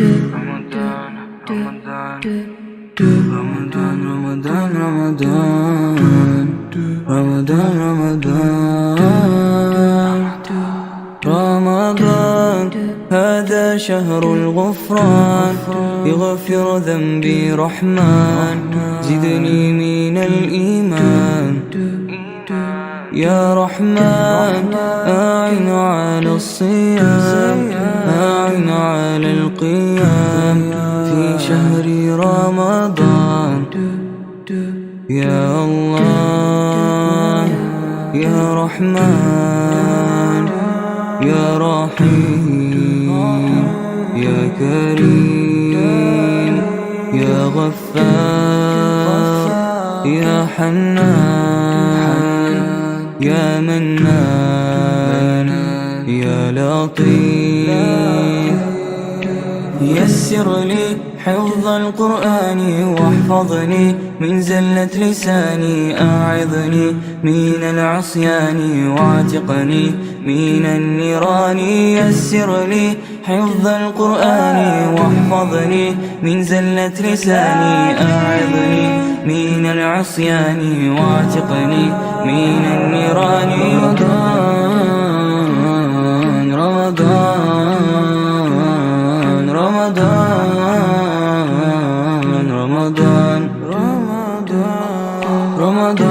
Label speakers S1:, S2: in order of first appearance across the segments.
S1: رمضان رمضان رمضان رمضان رمضان رمضان رمضان رمضان هذا شهر الغفران يغفر ذنبي رحمن زدني من الإيمان يا رحمن أعن على الصيام أعن على القيام في شهر رمضان يا الله يا رحمن يا رحيم يا كريم يا غفار يا حنان يا منان يا لطيف يسر لي حفظ القرآن واحفظني من زلة لساني أعظني من العصيان واعتقني من النيران يسر لي حفظ القرآن واحفظني من زلة لساني أعظني من العصيان واعتقني من النيران رمضان رمضان رمضان رمضان رمضان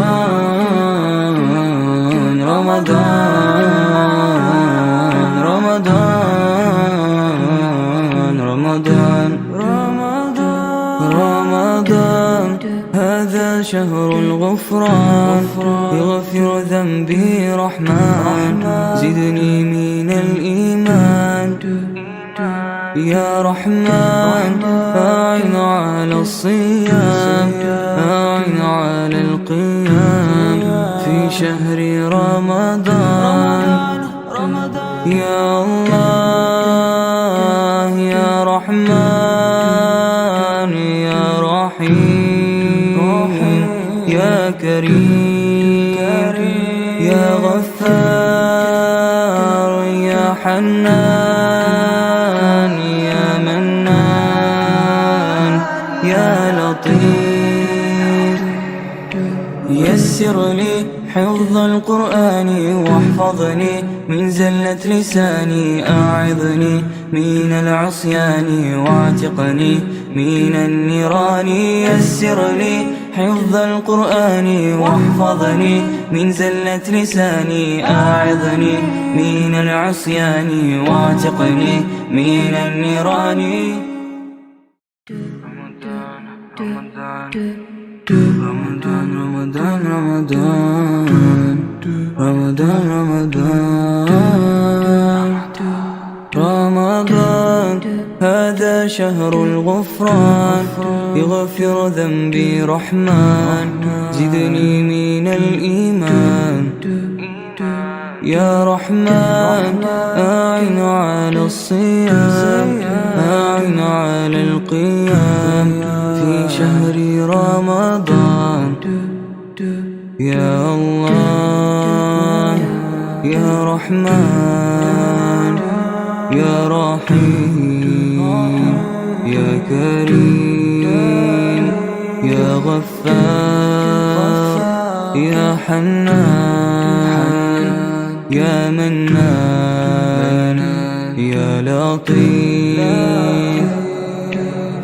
S1: رمضان رمضان رمضان رمضان هذا شهر الغفران يغفر ذنبي رحمن زدني من الإيمان يا رحمن أعن على الصيام أعن على القيام في شهر رمضان يا الله يا رحمن يا رحيم يا كريم يا غفار يا حنان يا منان يا لطيف يسر لي حفظ القرآن واحفظني من زلة لساني أعظني من العصيان واعتقني من النيران يسر لي حفظ القرآن واحفظني من زلة لساني أعظني من العصيان واعتقني من النيران رمضان رمضان رمضان رمضان رمضان رمضان رمضان هذا شهر الغفران يغفر ذنبي رحمن زدني من الإيمان يا رحمن أعن على الصيام أعن على القيام في شهر رمضان يا الله يا رحمن يا رحيم يا كريم يا غفار يا حنان يا منان يا لطيف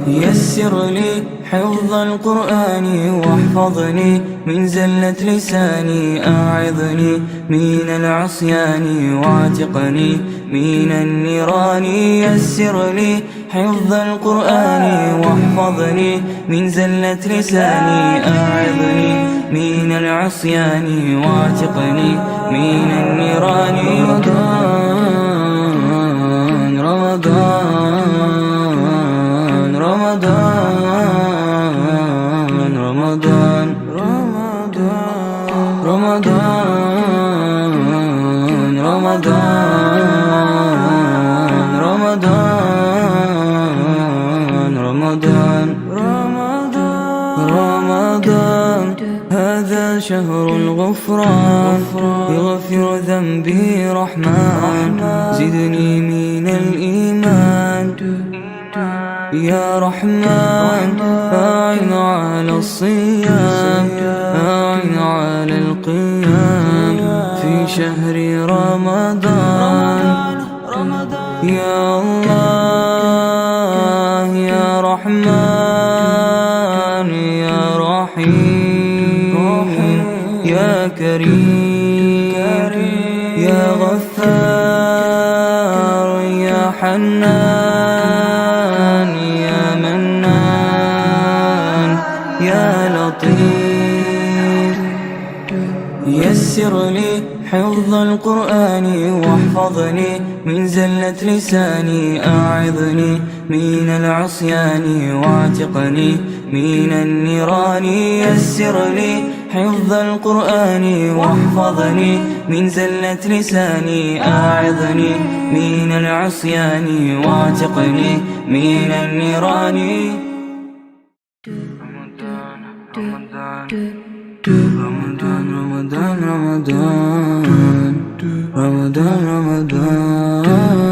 S1: يسر لي حفظ القرآن واحفظني من زلة لساني أعظني من العصيان واعتقني من النيران يسر لي حفظ القرآن واحفظني من زلة لساني أعظني من العصيان واعتقني من النيران رمضان رمضان رمضان رمضان رمضان رمضان رمضان رمضان رمضان هذا شهر الغفران يغفر ذنبي رحمن زدني من الإيمان يا رحمن أعن على الصيام، أعن على القيام في شهر رمضان. يا الله يا رحمن يا رحيم يا كريم يا غفار يا حنان يا منان يا لطيف. يسر لي حفظ القرآن واحفظني من زلة لساني، أعظني من العصيان واعتقني من النيران. يسر لي حفظ القرآن واحفظني من زلة لساني، أعظني من العصيان واعتقني من النيران. رمضان رمضان رمضان رمضان رمضان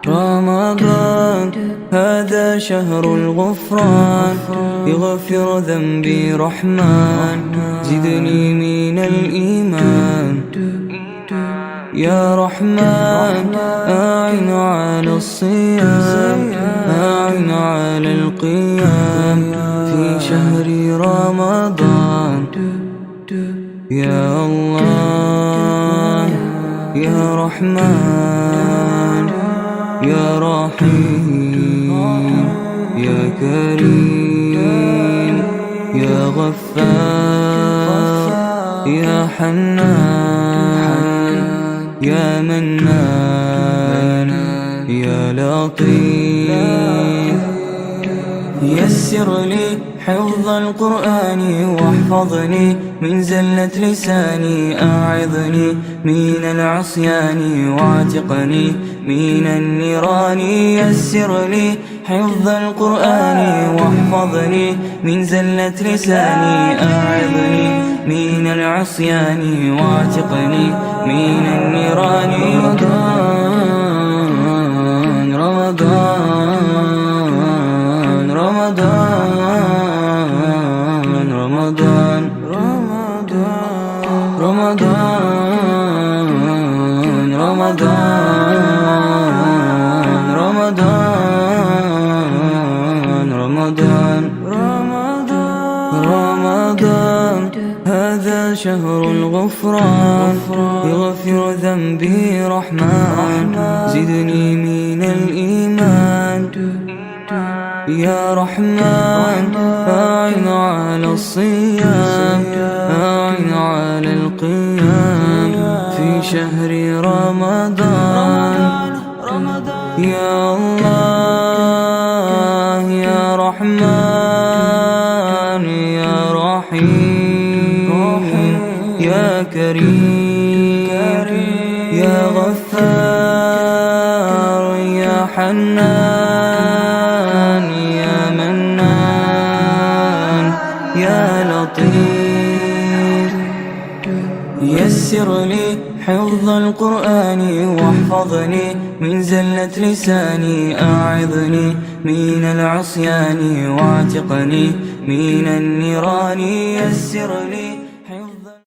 S1: رمضان هذا شهر الغفران، يغفر ذنبي رحمن، زدني من الإيمان. يا رحمن أعن على الصيام، أعن على القيام في شهر رمضان. يا الله يا رحمن يا رحيم يا كريم يا غفار يا حنان يا منان يا لطيف. يسر لي حفظ القرآن واحفظني من زلة لساني، أعظني من العصيان واعتقني من النيران. يسر لي حفظ القرآن واحفظني من زلة لساني، أعظني من العصيان واعتقني من النيران. رمضان رمضان رمضان رمضان رمضان رمضان رمضان رمضان رمضان رمضان هذا شهر الغفران، يغفر ذنبي رحمن، زدني من الإيمان. يا رحمن أعن على الصيام، أعن على القيام في شهر رمضان. يا الله يا رحمن يا رحيم يا كريم يا غفار يا حنان يا منان يا لطيف. يسر لي حفظ القرآن واحفظني من زلة لساني، أعظني من العصيان واعتقني من النيران. يسر لي